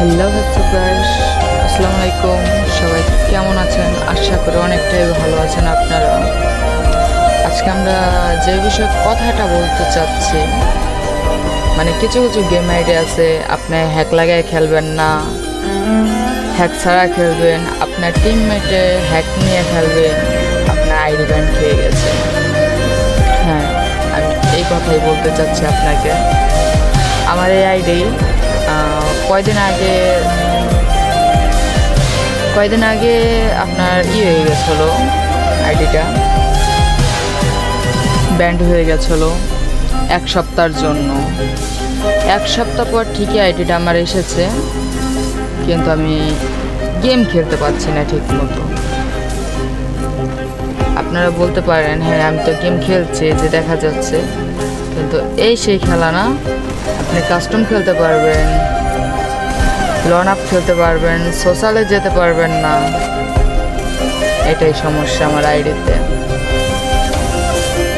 Hello guys, আসসালামু আলাইকুম। সবাই কেমন আছেন? আশা করি অনেকটাই ভালো আছেন আপনারা। আজকে আমরা যে বিষয়ে কথাটা বলতে চাচ্ছি, মানে কিছু কিছু গেম আইডি আছে আপনি হ্যাক লাগায় খেলবেন না, হ্যাক ছাড়া খেলবেন, আপনার টিমমেটে হ্যাক নিয়ে খেলবেন, আপনার আইডি ব্যান্ড খেয়ে গেছে। হ্যাঁ, আমি এই কথাই বলতে চাচ্ছি আপনাকে। আমার এই আইডি কয়দিন আগে আপনার হয়ে গেছিলো, আইডিটা ব্যান্ড হয়ে গেছিলো 1 সপ্তাহের জন্য। 1 সপ্তাহ পর ঠিকই আইডিটা আমার এসেছে, কিন্তু আমি গেম খেলতে পারছি না ঠিক মতো। আপনারা বলতে পারেন হ্যাঁ আমি তো গেম খেলছি যে দেখা যাচ্ছে, কিন্তু এই সেই খেলা না। আপনি কাস্টম খেলতে পারবেন, লন আপ খেলতে পারবেন, সোশ্যালে যেতে পারবেন না। এটাই সমস্যা আমার আইডিতে।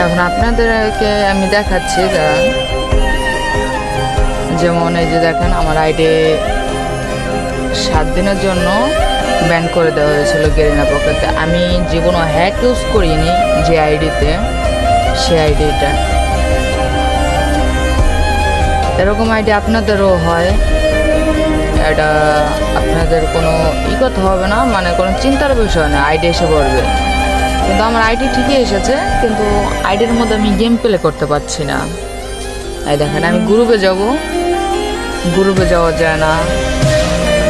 এখন আপনাদেরকে আমি দেখাচ্ছি, যেমন এই যে দেখেন আমার আইডি 7 দিনের জন্য ব্যান করে দেওয়া হয়েছিল গেরিনা পকেটে। আমি জীবনও হ্যাক ইউজ করিনি যে আইডিতে, সে আইডিটা। এরকম আইডি আপনাদেরও হয়, এটা আপনাদের কোনো করতে হবে না, মানে কোনো চিন্তার বিষয় না, আইডি এসে পড়বে। কিন্তু আমার আইডি ঠিকই এসেছে, কিন্তু আইডির মধ্যে আমি গেম প্লে করতে পারছি না। এই দেখেন আমি গ্রুপে যাওয়া যায় না,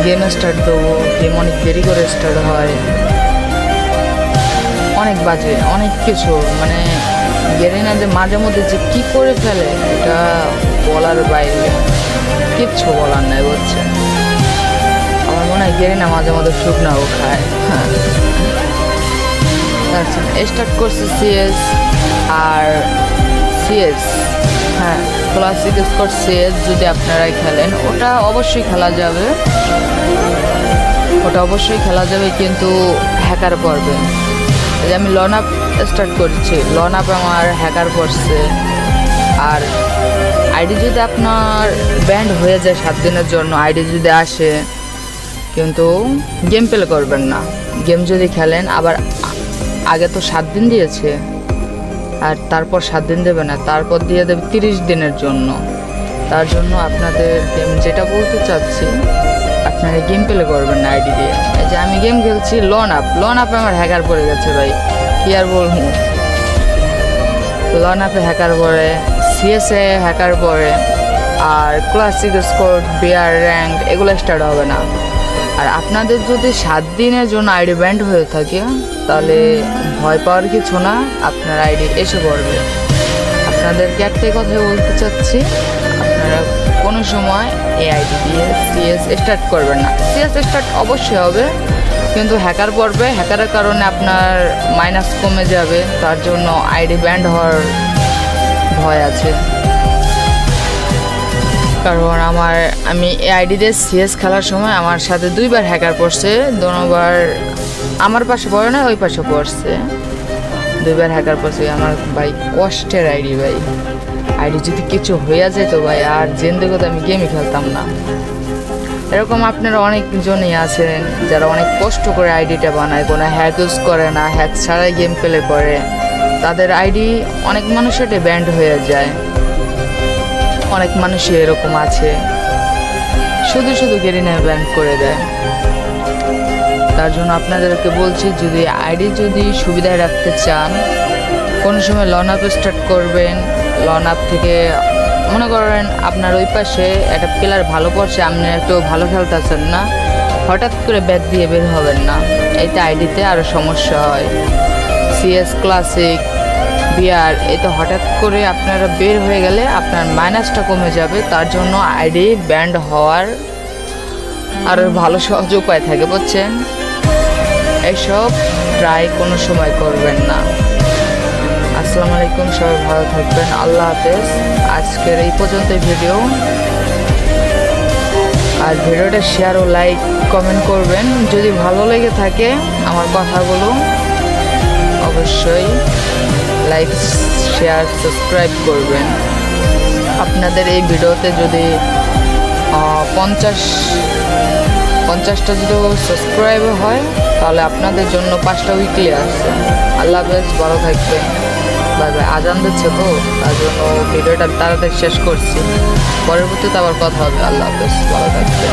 গেম স্টার্ট দেবো, গেম অনেক দেরি করে স্টার্ট হয়, অনেক বাজে অনেক কিছু। মানে গেরিনা যে মাঝে মধ্যে যে কী করে ফেলে এটা বলার বাইরে, কিচ্ছু বলার নাই বুঝছেন। আমার মনে হয় গেরিনা মাঝে মধ্যে শুকনাও খায়। স্টার্ট করছে সিএস আর সিএস, হ্যাঁ ক্লাসিক স্কোর সিএস। যদি আপনারা খেলেন ওটা অবশ্যই খেলা যাবে, কিন্তু হ্যাকার পড়বে। যে আমি লন আপ স্টার্ট করেছি, লন আপ আমার হ্যাকার পড়ছে। আর আইডি যদি আপনার ব্যান্ড হয়ে যায় 7 দিনের জন্য, আইডি যদি আসে, কিন্তু গেম প্লে করবেন না। গেম যদি খেলেন, আবার আগে তো 7 দিন দিয়েছে, আর তারপর 7 দিন দেবে না, তারপর দিয়ে দেবে 30 দিনের জন্য। তার জন্য আপনাদের গেম যেটা বলতে চাচ্ছি, আপনারা গেম প্লে করবেন না আইডি দিয়ে। এই যে আমি গেম খেলছি লন আপে আমার হ্যাকার পড়ে গেছে ভাই, কি আর বলবো। লন আপে হ্যাকার পড়ে, সিএসএ হ্যাকার পড়ে, আর ক্লাসিক স্কোর, বিআর র্যাঙ্ক এগুলো স্টার্ট হবে না। আর আপনাদের যদি 7 দিনের জন্য আইডি ব্যান্ড হয়ে থাকে, তাহলে ভয় পাওয়ার কিছু না, আপনার আইডি এসে পড়বে। আপনাদেরকে একটাই কথা বলতে চাচ্ছি, আপনারা কোনো সময় এই আইডি দিয়ে সিএস স্টার্ট করবেন না। সিএস স্টার্ট অবশ্যই হবে, কিন্তু হ্যাকার পড়বে, হ্যাকারের কারণে আপনার মাইনাস কমে যাবে, তার জন্য আইডি ব্যান্ড হওয়ার ভয় আছে। কারণ আমি এই আইডি দিয়ে সিএস খেলার সময় আমার সাথে 2বার হ্যাকার পড়ছে, দুবার আমার পাশে পড়ে না, ওই পাশে পড়ছে, 2বার হ্যাকার পড়ছে। আমার ভাই কষ্টের আইডি ভাই, আইডি যদি কিছু হয়ে যেত ভাই, আর জিন্দেগিতে আমি গেমই খেলতাম না। এরকম আপনারা অনেকজনই আছেন যারা অনেক কষ্ট করে আইডিটা বানায়, কোনো হ্যাক ইউজ করে না, হ্যাক ছাড়াই গেম প্লে করে, তাদের আইডি অনেক মানুষের ব্যান্ড হয়ে যায়। অনেক মানুষই এরকম আছে, শুধু গেরিনা ব্যান্ড করে দেয়। তার জন্য আপনাদেরকে বলছি, যদি সুবিধায় রাখতে চান, কোনো সময় লন আপ স্টার্ট করবেন। লন আপ থেকে মনে করেন আপনার ওই পাশে একটা প্লেয়ার ভালো পড়ছে, আপনি একটু ভালো খেলতেছেন না, হঠাৎ করে ব্যাক দিয়ে বের হবেন না, এতে আইডিতে আরও সমস্যা হয়। সিএস, ক্লাসিক, বিআর এতে হঠাৎ করে আপনারা বের হয়ে গেলে আপনার মাইনাসটা কমে যাবে। তার জন্য আইডি ব্যান্ড হওয়ার আরও ভালো সহজ উপায় থাকে বুঝছেন। এইসব ট্রাই কোনো সময় করবেন না। আসসালামু আলাইকুম, সবাই ভালো থাকবেন, আল্লাহ হাফেজ। আজকের এই পর্যন্তই ভিডিও। আর ভিডিওটা শেয়ার ও লাইক কমেন্ট করবেন। যদি ভালো লেগে থাকে আমার কথাগুলো, অবশ্যই লাইক শেয়ার সাবস্ক্রাইব করবেন। আপনাদের এই ভিডিওতে যদি পঞ্চাশটা যদি সাবস্ক্রাইব হয় তাহলে আপনাদের জন্য 5টা উইকলি আছে। আল্লাহ হাফেজ, ভালো থাকবেন। Bye bye. আজান দিচ্ছে তো, তার জন্য ভিডিওটা তাড়াতাড়ি শেষ করছি। পরবর্তীতে আবার কথা হবে। আল্লাহ হাফেজ, ভালো থাকবেন।